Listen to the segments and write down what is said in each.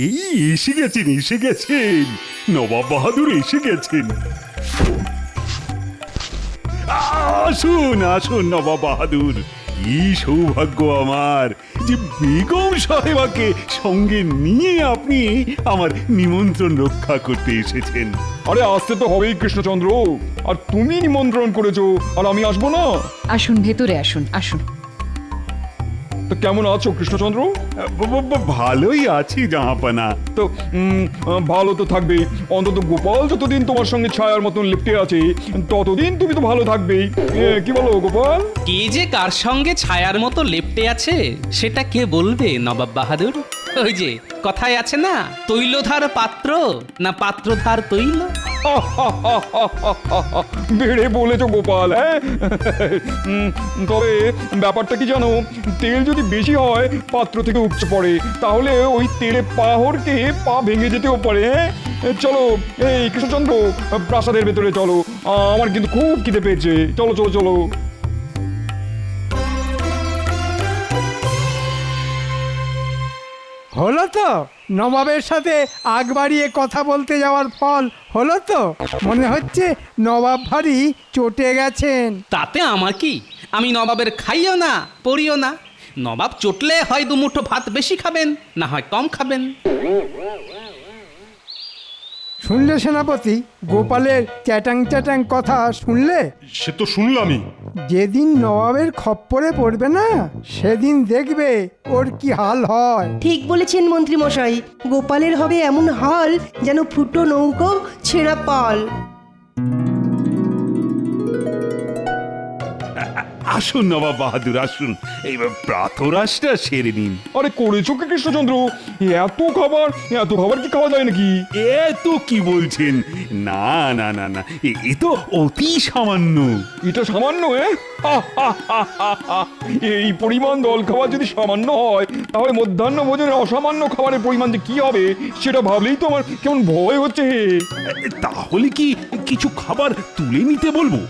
এই এসে গেছেন নবাব বাহাদুর এসে গেছেন। আসুন আসুন নবাব বাহাদুর, কি সৌভাগ্য আমার যে বেগম সাহেবাকে সঙ্গে নিয়ে আপনি আমার নিমন্ত্রণ রক্ষা করতে এসেছেন। আরে আসতে তো হবেই কৃষ্ণচন্দ্র, আর তুমি নিমন্ত্রণ করেছো আর আমি আসবো না? আসুন, ভেতরে আসুন, আসুন। তো কেমন আছো কৃষ্ণচন্দ্র? ভালোই আছি জাহাপানা। তো ভালো তো থাকবেই, অন্তত গোপাল যতদিন তোমার সঙ্গে ছায়ার মতন লিপ্টে আছে ততদিন তুমি তো ভালো থাকবেই। কি বলো গোপাল? কে যে কার সঙ্গে ছায়ার মতো লেপ্টে আছে সেটা কে বলবে নবাব বাহাদুর? ওই যে কথায় আছে না, তৈলধার পাত্র না পাত্রধার তৈল। বেড়ে বলেছো গোপাল। হ্যাঁ, তবে ব্যাপারটা কি জানো, তেল যদি বেশি হয় পাত্র থেকে উপচে পড়ে, তাহলে ওই তেলে পা হড়কে পা ভেঙে যেতেও পারে। হ্যাঁ, চলো এই কৃষ্ণচন্দ্র, প্রাসাদের ভেতরে চলো, আমার কিন্তু খুব খিদে পেয়েছে। চলো চলো চলো। হলো তো নবাবের সাথে আগ বাড়িয়ে কথা বলতে যাওয়ার ফল হলো তো? মনে হচ্ছে নবাব ভারী চটে গেছেন। তাতে আমার কি? আমি নবাবের খাইও না পড়িও না। নবাব চটলে হয় দুমুঠো ভাত বেশি খাবেন, না হয় কম খাবেন। শুনলে সেনাপতি, গোপালের চ্যাটাং চ্যাটাং কথা শুনলে? সে তো শুনলামই। যেদিন নবাবের খপ্পরে পড়বে না, সেদিন দেখবে ওর কি হাল হয়। ঠিক বলেছেন মন্ত্রী মশাই, গোপালের হবে এমন হাল যেন ফুটো নৌকো ছেঁড়া পাল। আসুন নবাব বাহাদুর আসুন, এইবার প্রাতরাশটা সেরে নিন। আরে করেছো কি কৃষ্ণচন্দ্র? এত খাবার কি খাওয়া যায় নাকি? এ তো কি বলছেন? না না না না, এ তো অতি সামান্য। এটা সামান্য? এই পরিমাণ দল খাবার যদি সামান্য হয়, তাহলে মধ্যাহ্ন ভোজনের অসামান্য খাবারের পরিমাণ যে কি হবে সেটা ভাবলেই তো আমার কেমন ভয় হচ্ছে। তাহলে কি কিছু খাবার তুলে নিতে বলবো?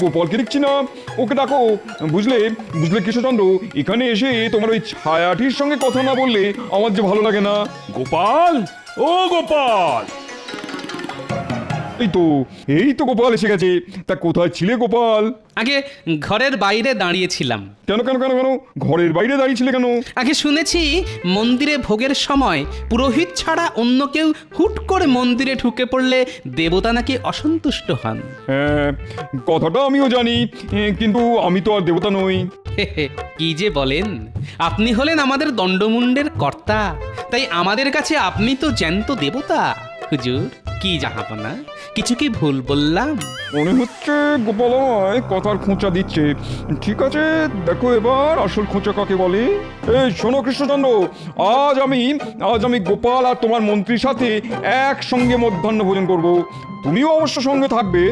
গোপালকে দেখছি না, ওকে ডাকো। বুঝলে বুঝলে কৃষ্ণচন্দ্র, এখানে এসে তোমার ওই ছায়াটির সঙ্গে কথা না বললে আমার যে ভালো লাগে না। গোপাল, ও গোপাল! এই তো গোপাল এসে গেছে। তা কোথায় ছিলে গোপাল? আগে ঘরের বাইরে দাঁড়িয়েছিলাম। কেন কেন কেন কেন ঘরের বাইরে দাঁড়িয়েছিলে কেন? আগে শুনেছি মন্দিরে ভোগের সময় পুরোহিত ছাড়া অন্য কেউ হুট করে মন্দিরে ঢুকে পড়লে দেবতা নাকি অসন্তুষ্ট হন। হ্যাঁ, কথাটা আমিও জানি, কিন্তু আমি তো আর দেবতা নই। কি যে বলেন, আপনি হলেন আমাদের দণ্ডমুণ্ডের কর্তা, তাই আমাদের কাছে আপনি তো জ্যান্ত দেবতা। হুজুর, কি জাহাপনা, কিছু কি ভুল বললাম? মনে হচ্ছে গোপাল আমায় কথার খোঁচা দিচ্ছে। ঠিক আছে, দেখো এবার আসল খোঁচা কাকে বলে। এই শোনো কৃষ্ণচন্দ্র, আজ আমি গোপাল আর তোমার মন্ত্রীর সাথে একসঙ্গে মধ্যাহ্ন ভোজন করব। তুমিও অবশ্য সঙ্গে থাকবে।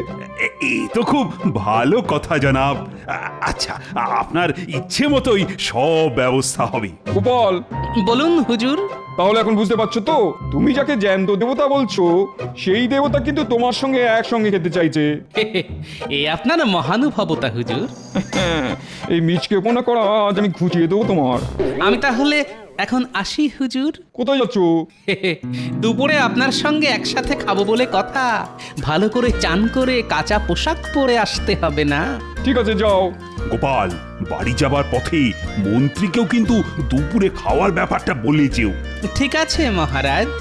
এই তো খুব ভালো কথা জনাব। আচ্ছা, আপনার ইচ্ছে মতোই সব ব্যবস্থা হবে। গোপাল, বলুন হুজুর। তাহলে এখন বুঝতে পারছো তো, তুমি যাকে জ্যান্ত দেবতা বলছো সেই দেবতা কিন্তু তোমার সঙ্গে একসঙ্গে খেতে চাইছে। এ আপনার মহানুভবতা হুজুর। এই মিচকে পোনা করা আজ আমি খুঁচিয়ে দেবো তোমার। আমি তাহলে এখন আসি হুজুর। কোথায় যাচ্ছ? দুপুরে আপনার সঙ্গে একসাথে খাবো বলে কথা। ভালো করে চান করে কাঁচা পোশাক পরে আসতে হবে না? ঠিক আছে, যাও। গোপাল, বাড়ি যাবার পথে মন্ত্রীকেও কিন্তু দুপুরে খাওয়ার ব্যাপারটা বলে যেও। ঠিক আছে মহারাজ।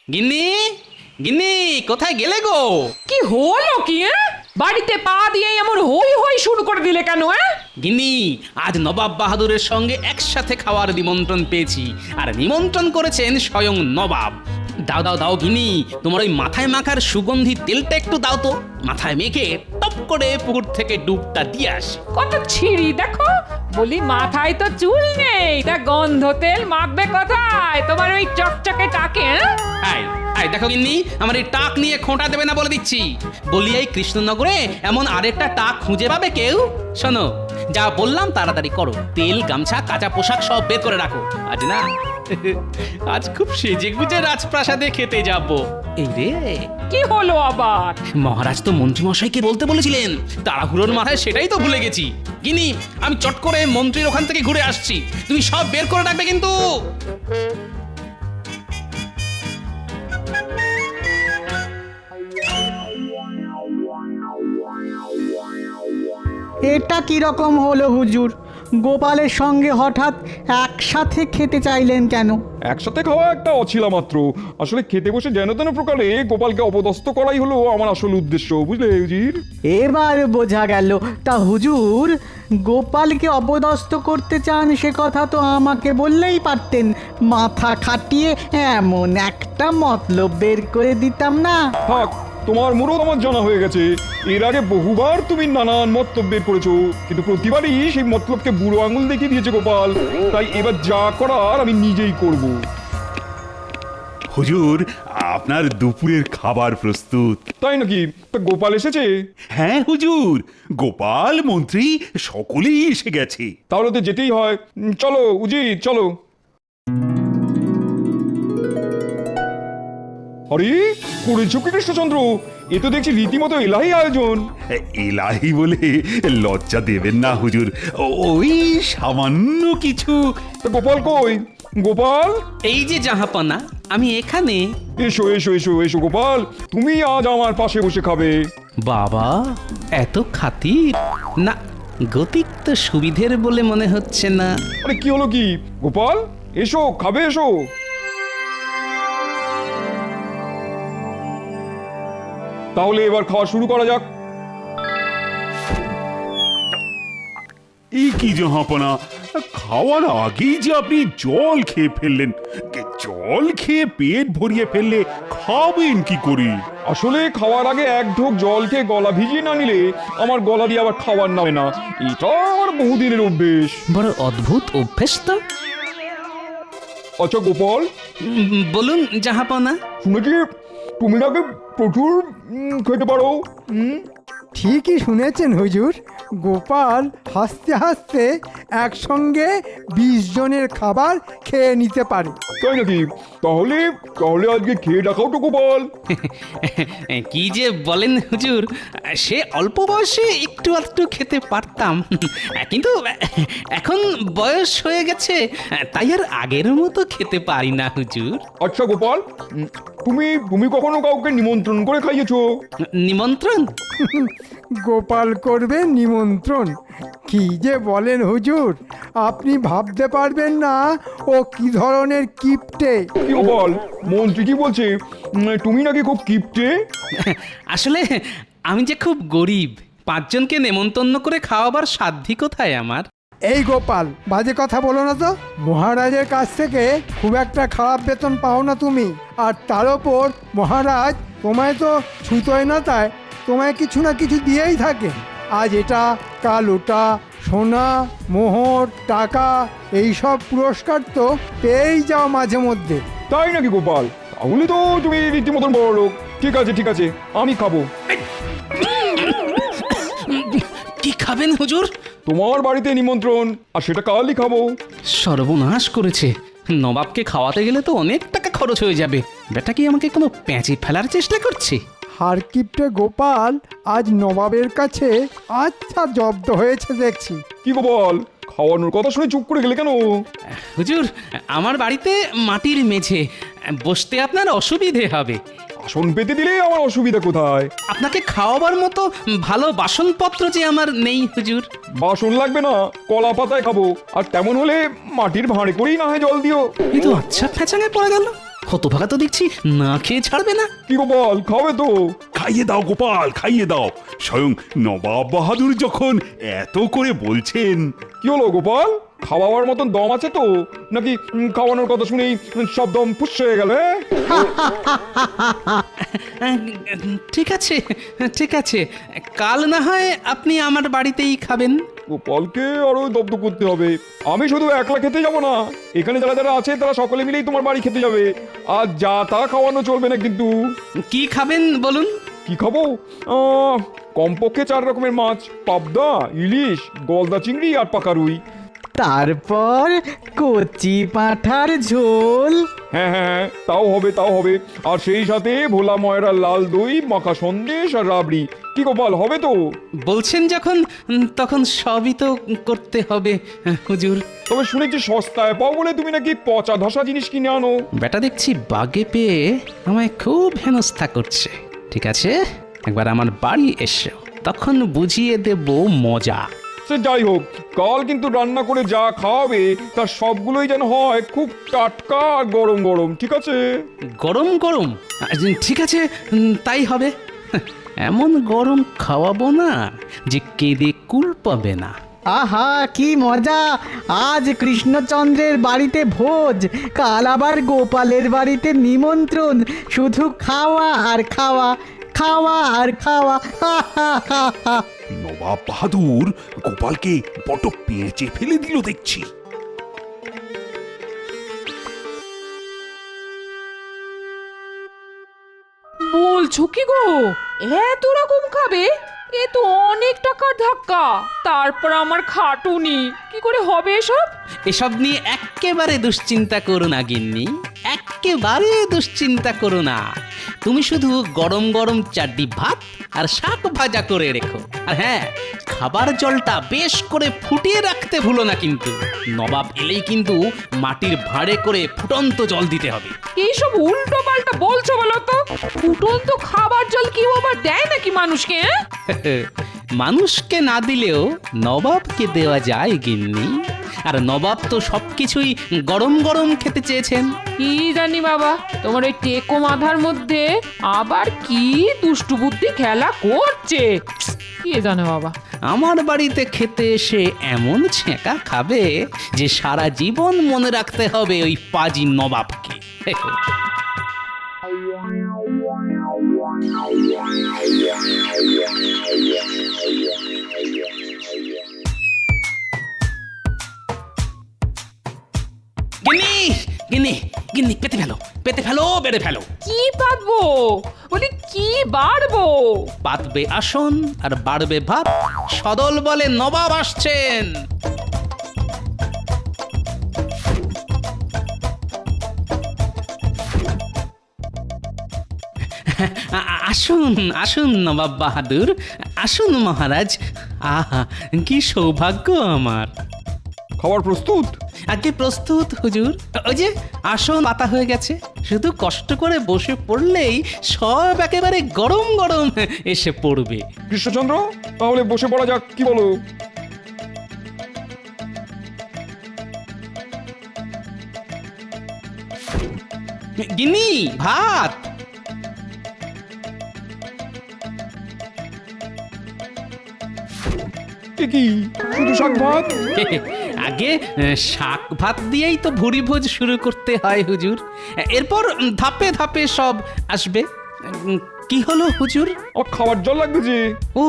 গিন্নি, গিন্নি, কোথায় গেলে গো? কি হলো কি? বাড়িতে পা দিয়ে এমন হই হই শুরু করে দিলে কেন? গিন্নি, আজ নবাব বাহাদুরের সঙ্গে একসাথে খাওয়ার নিমন্ত্রণ পেয়েছি, আর নিমন্ত্রণ করেছেন স্বয়ং নবাব। দাও দাও দাও গিন্নি, তোমার ওই মাথায় মাখার সুগন্ধি তেলটা একটু দাও তো। মাথায় মেখে টপ করে পুকুর থেকে ডুবটা দিয়ে আসি। কত ছিঁড়ি দেখো। বলি মাথায় তো চুল নেই, তা গন্ধ তেল মাখবে কোথায় তোমার ওই চকচকে টাকে? আয় আয়, দেখো গিন্নি, আমার এই টাক নিয়ে খোঁটা দেবে না বলে দিচ্ছি। বলি এই কৃষ্ণনগরে এমন আরেকটা টাক খুঁজে পাবে কেউ? শোনো, যা বললাম তাড়াতাড়ি করো। তেল, গামছা, কাঁচা পোশাক সব বের করে রাখো। আজ না আজ খুব সেজে গুজে রাজপ্রাসাদে খেতে যাব। এই রে, কি হলো আবার? মহারাজ তো মন্ত্রীমশাইকে বলতে বলেছিলেন, তাড়াহুড়োর মাথায় সেটাই তো ভুলে গেছি। গিনি, আমি চট করে মন্ত্রীর ওখান থেকে ঘুরে আসছি, তুমি সব বের করে রাখবে কিন্তু। এটা কিরকম হলো হুজুর? গোপালের সঙ্গে হঠাৎ একসাথে খেতে চাইলেন কেন? একসাথে খাওয়া একটা অছিলা মাত্র। আসলে খেতে বসে যেন তেন প্রকারে গোপালকে অপদস্থ করাই হলো আমার আসল উদ্দেশ্য, বুঝলে হুজুর? এবার বোঝা গেল। তা হুজুর, গোপালকে অপদস্থ করতে চান সে কথা তো আমাকে বললেই পারতেন। মাথা খাটিয়ে এমন একটা মতলব বের করে দিতাম না? থাক, তোমার মুরত আমার জানা হয়ে গেছে। এর আগে বহুবার তুমি নানান মতলব বের করেছো, কিন্তু প্রতিবারই সেই মতলবকে বুড়ো আঙুল দেখিয়ে দিয়েছে গোপাল। তাই এবার যা করার আমি নিজেই করব। হুজুর, আপনার দুপুরের খাবার প্রস্তুত। তাই নাকি? তা গোপাল এসেছে? হ্যাঁ হুজুর, গোপাল, মন্ত্রী সকলেই এসে গেছে। তাহলে তো যেতেই হয়। চলো উজিত, চলো। আরে করেছো কি কৃষ্ণচন্দ্র? এ তো দেখছি রীতিমতো এলাহি আয়োজন। এলাহি বলে লজ্জা দেবেন না হুজুর, ওই সামান্য কিছু। তা গোপাল কই? গোপাল, এই যে জাহাপনা, আমি এখানে। এসো এসো এসো এসো গোপাল, তুমি আজ আমার পাশে বসে খাবে। বাবা, এত খাতির না? গতিক তো সুবিধের বলে মনে হচ্ছে না। আরে কি হলো কি? গোপাল এসো, খাবে এসো। তাহলে এবার খাওয়া শুরু করা যাক। এই কি জাহাপনা, খাওয়ার আগেই যে আপনি জল খেয়ে ফেললেন। জল খেয়ে পেট ভরিয়ে ফেললে খাবেন কি করে? আসলে খাওয়ার আগে এক ঢোক জল খেয়ে গলা ভিজিয়ে না নিলে আমার গলা দিয়ে আবার খাবার নামে না। এটা আমার বহুদিনের অভ্যেস। বড় অদ্ভুত অভ্যেস তো। আচ্ছা গোপাল, বলুন জাহাপনা। শুনেছি তুমি নাকি প্রচুর খেতে পারো। ঠিকই শুনেছেন হুজুর, গোপাল হাসতে হাসতে একসঙ্গে 20 জনের খাবার খেয়ে নিতে পারে। তাই নাকি? তাহলে তাহলে আজকে খেয়ে দেখাও তো গোপাল। কি যে বলেন হুজুর, সে অল্প বয়সে একটু আধটু খেতে পারতাম, কিন্তু এখন বয়স হয়ে গেছে, তাই আর আগের মতো খেতে পারি না হুজুর। আচ্ছা গোপাল, তুমি তুমি কখনো কাউকে নিমন্ত্রণ করে খাইয়েছো? নিমন্ত্রণ? গোপাল করবে নিমন্ত্রণ? কি যে বলেন হুজুর, আপনি ভাবতে পারবেন না ও কি ধরনের কিপটে। কি গোপাল, মন্ত্রী কি বলছে? তুমি নাকি খুব কিপটে? আসলে আমি যে খুব গরিব, 5 জনকে নেমন্তন্ন করে খাওয়াবার সাধ্যি কোথায় আমার। এই গোপাল, বাজে কথা বলো না তো। মহারাজের কাছ থেকে খুব একটা খারাপ বেতন পাও না তুমি, আর তার ওপর মহারাজ তোমায় তো ছুতোয় না, তাই তোমায় কিছু না কিছু দিয়েই থাকে। আজ এটা, কাল ওটা, সোনা, মোহর, টাকা, এই সব পুরস্কার তো পেয়েই যাও মাঝে মধ্যে। তাই নাকি গোপাল? তাহলে তো তুমি রীতিমতন বড় লোক। ঠিক আছে ঠিক আছে, আমি খাবো। কি খাবেন হুজুর? তোমার বাড়িতে নিমন্ত্রণ, আর সেটা কালই খাবো। সর্বনাশ করেছে, নবাবকে খাওয়াতে গেলে তো অনেক টাকা খরচ হয়ে যাবে। বেটা কি আমাকে কোনো প্যাঁচে ফেলার চেষ্টা করছে? হারকিপটে গোপাল আজ নবাবের কাছে আচ্ছা জব্দ হয়েছে দেখছি। কি গোপাল, খাওয়ানোর কথা শুনে চুপ করে গেলে কেন? হুজুর, আমার বাড়িতে মাটির মেঝে, বসতে আপনার অসুবিধে হবে। আসন পেতে দিলে আমার অসুবিধা কোথায়? আপনাকে খাওয়াবার মতো ভালো বাসনপত্র যে আমার নেই হুজুর। বাসন লাগবে না, কলা পাতায় খাবো। আর তেমন হলে মাটির ভাঁড়ে করেই না হয় জল দিও। এই তো আচ্ছা ফ্যাচাঙে পড়ে গেল। হতভাগা তো দেখছি না খেয়ে ছাড়বে না। কি গোপাল, খাবে তো? খাইয়ে দাও গোপাল, খাইয়ে দাও। স্বয়ং নবাব বাহাদুর যখন এত করে বলছেন। কি হলো গোপাল, খাওয়াবার মতন দম আছে তো, নাকি খাওয়ানোর কথা শুনেই সব দম ফুস হয়ে গেল? ঠিক আছে ঠিক আছে, কাল না হয় আপনি আমার বাড়িতেই খাবেন। গোপালকে আরো দগ্ধ করতে হবে। আমি শুধু একলা খেতে যাব না, এখানে যারা যারা আছে তারা সকলে মিলেই তোমার বাড়ি খেতে যাবে। আর যা তা খাওয়ানো চলবে না কিন্তু। কি খাবেন বলুন? কি খাবো? কমপক্ষে 4 রকমের মাছ, পাবদা, ইলিশ, গলদা চিংড়ি আর পাকা রুই। তারপর কচি পাঁঠার ঝোল। হ্যাঁ হ্যাঁ হ্যাঁ, তাও হবে তাও হবে। আর সেই সাথে ভোলা ময়রা লাল দই, মাখা সন্দেশ আর রাবড়ি। কি গোপাল, হবে তো? বলছেন যখন তখন সবই তো করতে হবে হুজুর। তবে শুনেছি সস্তায় পাও বলে তুমি নাকি পচা ধসা জিনিস কিনে আনো। বেটা দেখছি বাগে পেয়ে আমায় খুব হেনস্থা করছে। ঠিক আছে, একবার আমার বাড়ি এসো, তখন বুঝিয়ে দেব মজা। সে যাই হোক, কাল কিন্তু রান্না করে যা খাওয়াবে তার সবগুলোই যেন হয় খুব টাটকা আর গরম গরম, ঠিক আছে? গরম গরম? ঠিক আছে, তাই হবে। এমন গরম খাওয়াবো না যে কেঁদে কুল পাবে না। আহা কি মজা! আজ কৃষ্ণচন্দ্রের বাড়িতে ভোজ, কাল আবার গোপালের বাড়িতে নিমন্ত্রণ। শুধু খাওয়া আর খাওয়া, খাওয়া আর খাওয়া। হা হা হা হা। নবাব বাহাদুর গোপালকে বড় পেঁচে ফেলে দিল দেখছি। বলছো কি গো, এত রকম খাবে? এ তো অনেক টাকার ধাক্কা। তারপর আমার খাটুনি, কি করে হবে এসব? এসব নিয়ে এক্কেবারে দুশ্চিন্তা করো না গিন্নি, এক্কেবারে দুশ্চিন্তা করো না। তুমি শুধু গরম গরম চারটি ভাত আর শাক ভাজা করে রেখো। আর হ্যাঁ, খাবার জলটা বেশ করে ফুটিয়ে রাখতে ভুলো না কিন্তু। নবাব এলেই কিন্তু মাটির ভাঁড়ে করে ফুটন্ত জল দিতে হবে। এইসব উল্টো পাল্টা বলছো বলো তো? ফুটন্ত খাবার জল কেউ আবার দেয় নাকি মানুষকে? মানুষকে না দিলেও নবাবকে দেওয়া যায় গিন্নি। আর নবাব তো সবকিছুই গরম গরম খেতে চেয়েছেন। কি জানি বাবা, তোমার ওই টেকো মাথার মধ্যে আবার কি দুষ্টু বুদ্ধি খেলা করছে, কে জানে বাবা। আমার বাড়িতে খেতে এসে এমন ছেঁকা খাবে যে সারা জীবন মনে রাখতে হবে ওই পাজি নবাবকে। গিন্নি গিন্নি গিন্নি, পেতে ফেলো পেতে ফেলো, বেড়ে ফেলো। কি পাতবো? বলি কি বাড়বো? পাতবে আসন আর বাড়বে ভাত। সদল বলে নবাব আসছেন। আসুন আসুন নবাব বাহাদুর, আসুন মহারাজ। আহা কি সৌভাগ্য আমার। খাবার প্রস্তুত? আগে প্রস্তুত হুজুর। ওই যে আসন পাতা হয়ে গেছে, শুধু কষ্ট করে বসে পড়লেই সব একেবারে গরম গরম এসে পড়বে। কৃষ্ণচন্দ্র, তাহলে বসে পড়া যাক, কি বলো? গিন্নি, ভাত। এ কি, শুধু শাক ভাত? আগে শাক ভাত দিয়েই তো ভুরি ভোজ শুরু করতে হয় হুজুর। এরপর ধাপে ধাপে সব আসবে। কি হলো হুজুর? আমার খাবার জল লাগবে যে। ও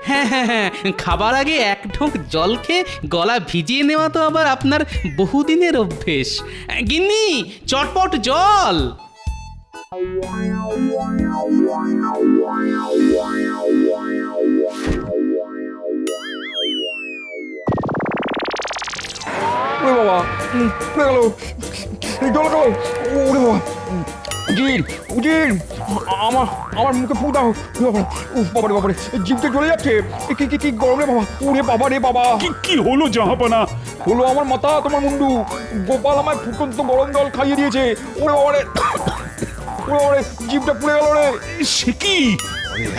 হ্যাঁ হ্যাঁ হ্যাঁ, খাবার আগে এক ঢোক জল খেয়ে গলা ভিজিয়ে নেওয়া তো আবার আপনার বহুদিনের অভ্যেস। গিন্নি, চটপট জল। ওরে বাবা, পড়ে গেল, জল গেল। ওরে বাবা, উজির উজির, আমার আমার মুখে ফু দাও। বাবারে বাবারে, জিভতে জ্বলে যাচ্ছে। কি কি কি গরম রে বাবা। ওরে বাবা রে বাবা। কি হলো জাহাপানা? হলো আমার মাথা তোমার মুন্ডু। গোপাল আমায় ফুটন্ত গরম জল খাইয়ে দিয়েছে। ওরে বাবারে, ওরে বাবারে, জিভটা পুড়ে গেল রে। সে কি?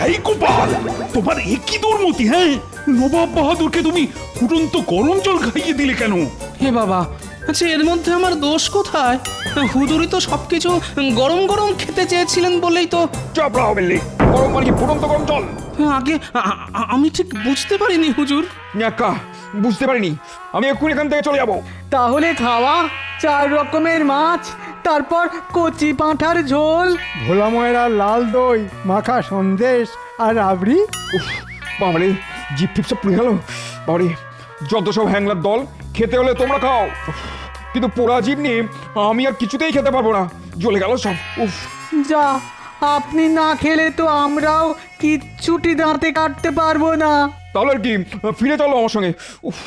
এই গোপাল, তোমার এ কি দুর্মতি? হ্যাঁ, নবাব বাহাদুরকে তুমি ফুটন্ত গরম জল খাইয়ে দিলে কেন? হে বাবা, আচ্ছা এর মধ্যে আমার দোষ কোথায়? হুজুরই তো সবকিছু গরম গরম খেতে চেয়েছিলেন বলেই তো। চাপড়া হবে লে, গরম মানে কি ফুটন্ত গরম জল? আগে আমি ঠিক বুঝতে পারিনি হুজুর। ন্যাকা, বুঝতে পারিনি। আমি এক্ষুনি এখান থেকে চলে যাবো। তাহলে খাওয়া 4 রকমের মাছ, তারপর কচি পাঁঠার ঝোল। ভোলা ময়রা লাল দই, মাখা সন্দেশ আর রাবড়ি। উফ, বাবারে, জিভ ফিপ সব পুড়ে গেল। বাবারে, যত সব হ্যাংলার দল, খেতে হলে তোমরা খাও। কিন্তু পোড়া জীব নিয়ে আমি আর কিছুতেই খেতে পারবো না, জ্বলে গেল সব। উফ, যা, আপনি না খেলে তো আমরাও কিচ্ছুটি দাঁতে কাটতে পারবো না। তাহলে আর কি, ফিরে চলো আমার সঙ্গে। উফ,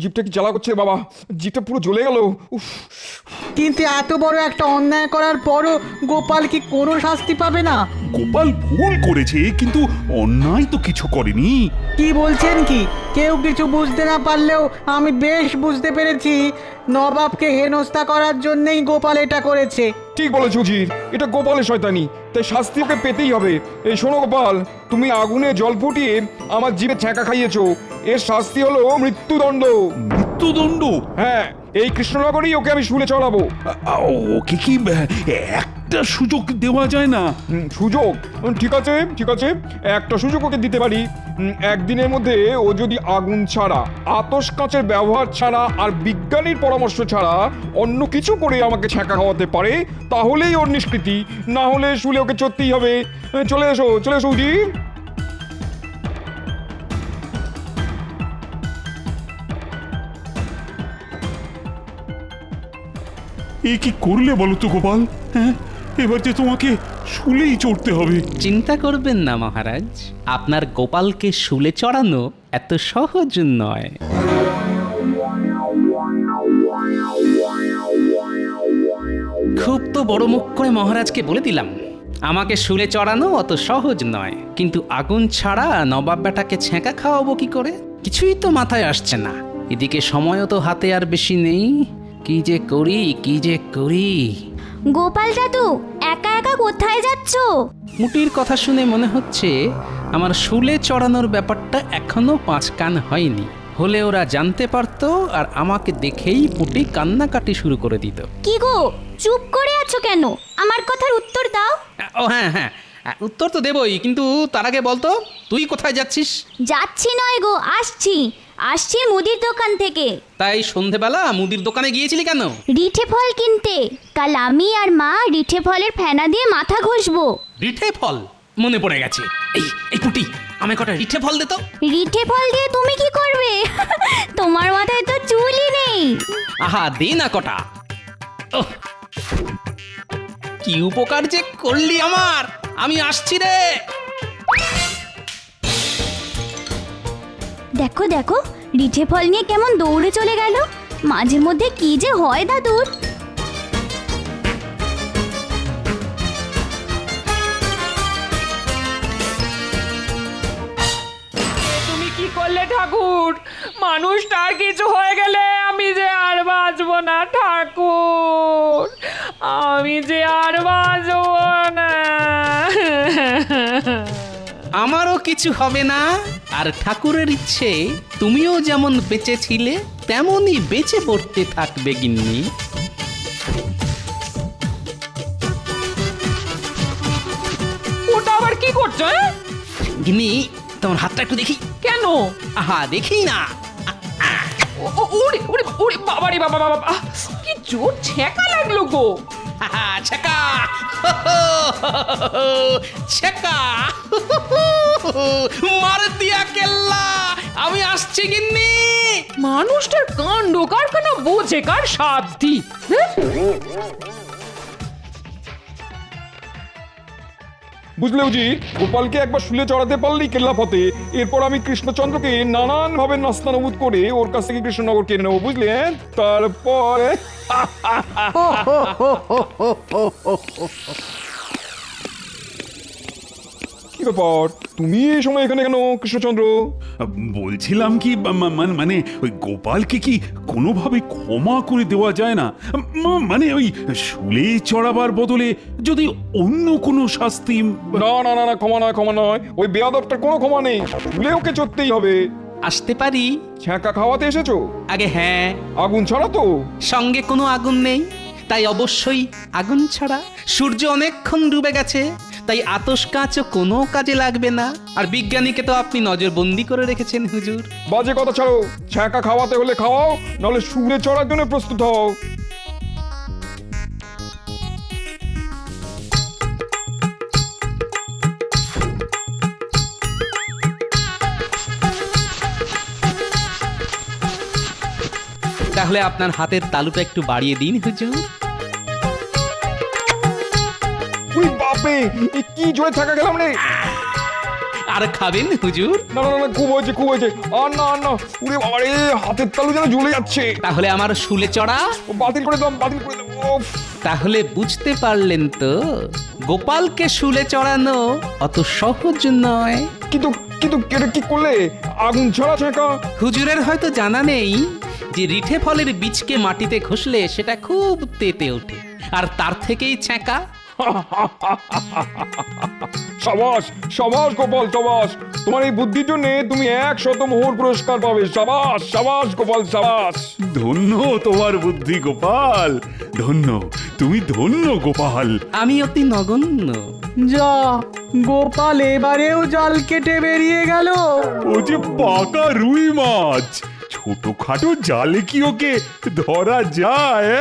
জিভটা কি জ্বালা করছে বাবা, জিভটা পুরো জ্বলে গেল। উফ, কিন্তু এত বড় একটা অন্যায় করার পরও গোপাল কি কোনো শাস্তি পাবে না? গোপাল ভুল করেছে, কিন্তু অন্যায় তো কিছু করেনি। কি বলছেন কি? কেউ কিছু বুঝতে না পারলেও আমি বেশ বুঝতে পেরেছি নবাবকে হেনস্থা করার জন্যই গোপাল এটা করেছে। ঠিক বলেছ উজির, এটা গোপালের শয়তানি, তাই শাস্তি ওকে পেতেই হবে। এই শোনো গোপাল, তুমি আগুনে জল ফুটিয়ে আমার জিভে ছ্যাঁকা খাইয়েছো, এর শাস্তি হলো মৃত্যুদণ্ড। মৃত্যুদণ্ড? হ্যাঁ, এই কৃষ্ণনগরেই ওকে আমি শুলে চড়াবো। ওকে কি একটা সুযোগ দেওয়া যায় না? সুযোগ? ঠিক আছে ঠিক আছে, একটা সুযোগ ওকে দিতে পারি। একদিনের মধ্যে ও যদি আগুন ছাড়া, আতশ কাঁচের ব্যবহার ছাড়া আর বিজ্ঞানীর পরামর্শ ছাড়া অন্য কিছু করে আমাকে ছ্যাঁকা খাওয়াতে পারে, তাহলেই ওর নিষ্কৃতি, না হলে শুলে ওকে চড়তেই হবে। চলে এসো চলে এসো উজির। এ কি করলে বলো তো গোপাল? হ্যাঁ, এবার যে তোমাকে শুলেই চড়তে হবে। চিন্তা করবেন না মহারাজ, আপনার গোপালকে শুলে চড়ানো এত সহজ নয়। খুব তো বড় মুখ করে মহারাজকে বলে দিলাম, আমাকে শুলে চড়ানো অত সহজ নয়। কিন্তু আগুন ছাড়া নবাব বেটাকে ছ্যাঁকা খাওয়াবো কি করে? কিছুই তো মাথায় আসছে না। এদিকে সময়ও তো হাতে আর বেশি নেই। কি যে করি, কি যে করি। গোপাল দাদু, একা একা কোথায় যাচ্ছ? মুটির কথা শুনে মনে হচ্ছে আমার শুলে চড়ানোর ব্যাপারটা এখনো 5 কান হয়নি। হলে ওরা জানতে পারতো আর আমাকে দেখেই পুটি কান্নাকাটি শুরু করে দিত। কি গো, চুপ করে আছো কেন? আমার কথার উত্তর দাও। ও হ্যাঁ হ্যাঁ, উত্তর তো দেবই, কিন্তু তার আগে বলতো তুই কোথায় যাচ্ছিস? যাচ্ছি নয় গো, আসছি আসছি মুদির দোকান থেকে। তাই সন্ধেবেলা মুদির দোকানে গিয়েছিলি কেন? রিঠে ফল কিনতে। কাল আমি আর মা রিঠে ফলের ফেনা দিয়ে মাথা ঘষবো। রিঠে ফল? মনে পড়ে গেছে। এই এই পুটি, আমায় কটা রিঠে ফল দে তো। রিঠে ফল দিয়ে তুমি কি করবে? তোমার মাথায় তো চুলই নেই। আহা, দে না কটা। ওহ, কি উপকার যে করলি আমার। আমি আসছি রে। দেখো দেখো, রিঠে ফল নিয়ে কেমন দৌড়ে চলে গেল। মাঝে মধ্যে কি যে হয় দাদুর। তুমি কি করলে ঠাকুর? মানুষটার কিছু হয়ে গেলে আমি যে আর বাঁচবো না ঠাকুর, আমি যে আর বাঁচবো না। আমারও কিছু হবে না। আর ঠাকুরের ইচ্ছে তুমিও যেমন বেঁচে ছিলে তেমনই বেঁচে পড়তে থাকবে গিন্নি। ওটা আবার কি করছো? গিন্নি, তোমার হাতটা একটু দেখি। কেন? আহা, দেখি না। ওরে ওরে ওরে বাবা রে বাবা বাবা, কি জোর ছেঁকা লাগলো গো। আহা, ছেকা ছেকা, মার দিয়া কেল্লা। আমি আসছি গিন্নি। মানুষটার কাণ্ড কারখানা বোঝে কার সাধ্যি। বুঝলে উজির, গোপালকে একবার শুলে চড়াতে পারলেই কেল্লা ফতে। এরপর আমি কৃষ্ণচন্দ্রকে নানান ভাবে নাস্তানুবুদ করে ওর কাছ থেকে কৃষ্ণনগর কিনে নেবো, বুঝলেন? তারপরে কি ব্যাপার, তুমি এই সময় এখানে কেন কৃষ্ণচন্দ্র? বলছিলাম কি, মানে ওই গোপালকে কি কোনোভাবে ক্ষমা করে দেওয়া যায় না? মানে ওই শুলে চড়াবার বদলে যদি অন্য কোনো শাস্তি। না না না না, ক্ষমা নয় ক্ষমা নয়, ওই বেয়াদবটার কোনো ক্ষমা নেই। শুলে ওকে চড়তেই হবে। আসতে পারি? ছ্যাঁকা খাওয়াতে এসেছো? আগে হ্যাঁ। আগুন ছাড়া তো? সঙ্গে কোনো আগুন নেই, তাই অবশ্যই আগুন ছাড়া। সূর্য অনেকক্ষণ ডুবে গেছে, তাই আতশ কাঁচও কোনো কাজে লাগবে না। আর বিজ্ঞানীকে তো আপনি নজরবন্দি করে রেখেছেন হুজুর। বাজে কথা ছাড়ো, ছ্যাঁকা খাওয়াতে হলে খাওয়াও, নাহলে শুলে চড়ার জন্য প্রস্তুত হও। তাহলে আপনার হাতের তালুটা একটু বাড়িয়ে দিন হুজুর। উই বাপরে, এ কি জোরে থাকা গেলাম রে। আর খাবেন হুজুর? না না না, খুব হয়েছে খুব হয়েছে, আর না আর না। উরে বাবা রে, হাতের তালু যেন জ্বলে যাচ্ছে। তাহলে আমার শুলে চড়া? বাতিল করে দাম, বাতিল করে দাম। উফ। তাহলে বুঝতে পারলেন তো, গোপালকে শুলে চড়ানো অত সহজ নয়। কিন্তু কিন্তু এটা কি করলে? আগুন ছড়া ছেঁকা। হুজুরের হয়তো জানা নেই যে রিঠে ফলের বীজকে মাটিতে ঘষলে সেটা খুব তেতে ওঠে, আর তার থেকেই ছ্যাঁকা। সাবাস সাবাস গোপাল, সাবাস। তোমার এই বুদ্ধির জন্য তুমি 100 মোহর পুরস্কার পাবে। সাবাস সাবাস গোপাল, সাবাস। ধন্য তোমার বুদ্ধি গোপাল, ধন্য, তুমি ধন্য গোপাল। আমি অতি নগণ্য। যা, গোপাল এবারেও জাল কেটে বেরিয়ে গেল। ও যে পাকা রুই মাছ, ছোটখাটো জালে কি ওকে ধরা যায়?